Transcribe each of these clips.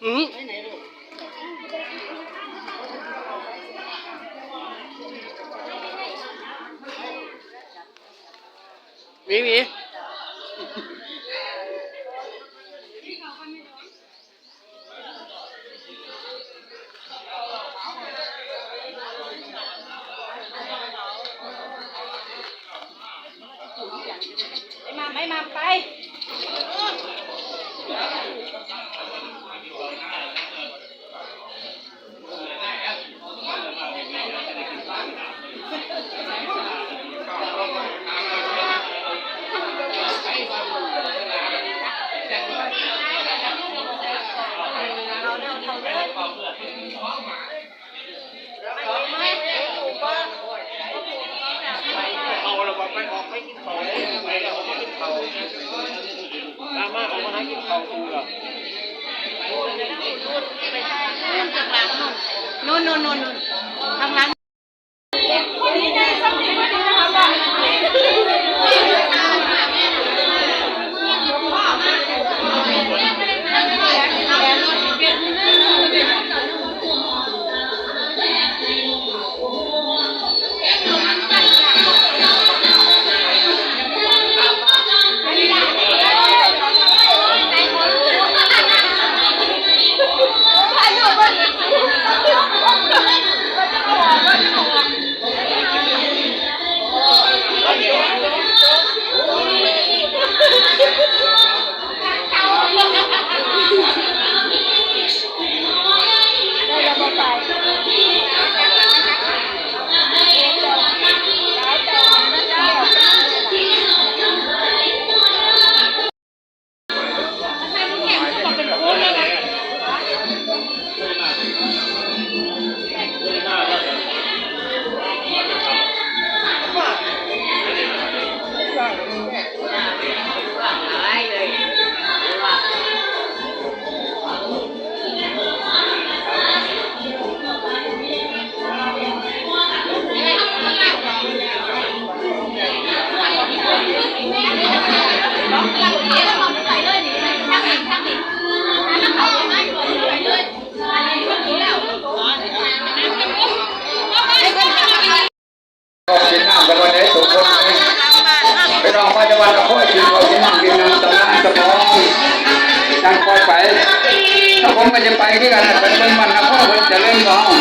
อืมมีไม่มาไปเอาเราไปออกให้กินเขาไปแล้วออกมากินเขาตามมาออกมาให้กินเขาดูเหรอนู่นทางหลังกินน้ำกันวันนี้ทุกคนไปลองปัจจุบันเราค่อยกินเรากินน้ำกินน้ำตลาดสมองทางค่อยไปถ้าผมก็จะไปที่กันเป็นคนมันนะพ่อคนจะเล่นน้อง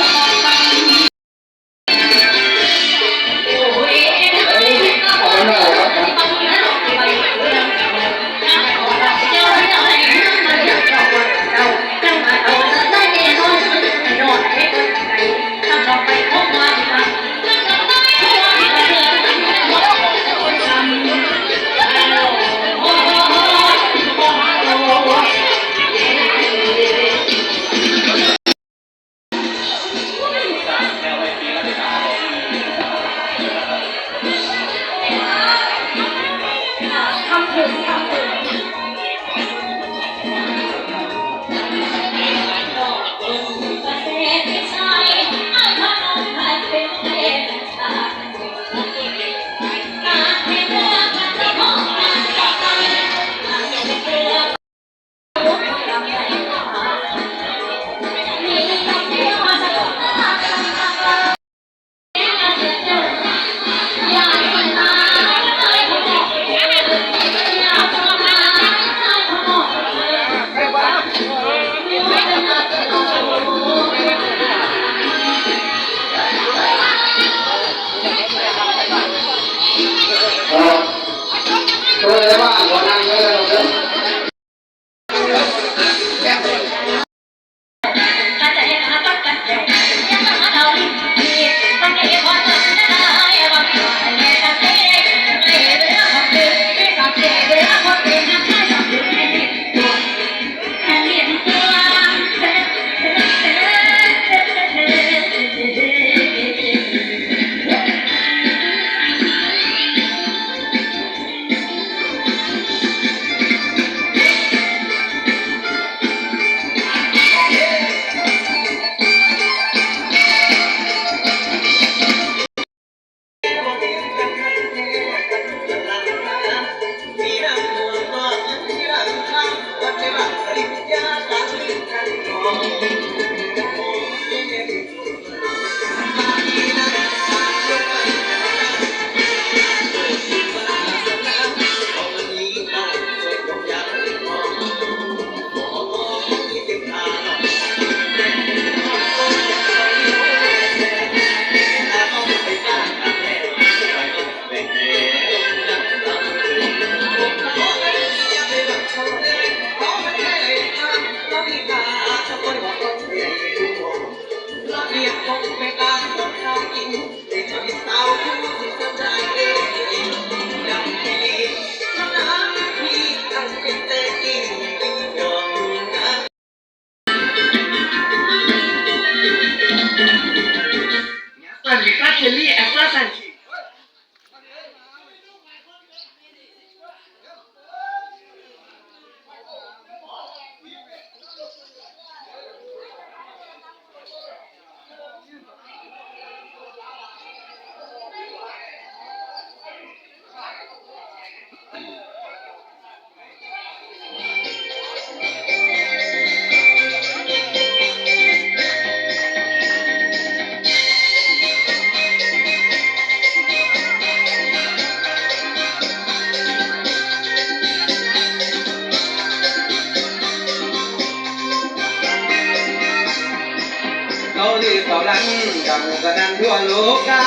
เขาลือเขาลังกับหมู่กันนั้นทั่วโลกา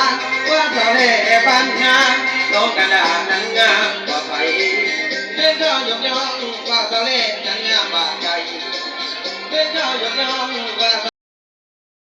ว่าเขาเล่บ้านงานน้องกระดาษนังงามกว่าใครเพื่อนเขายกย่องว่าเขาเล่นังงามบาดใจเพื่อนเขายกย่องว่า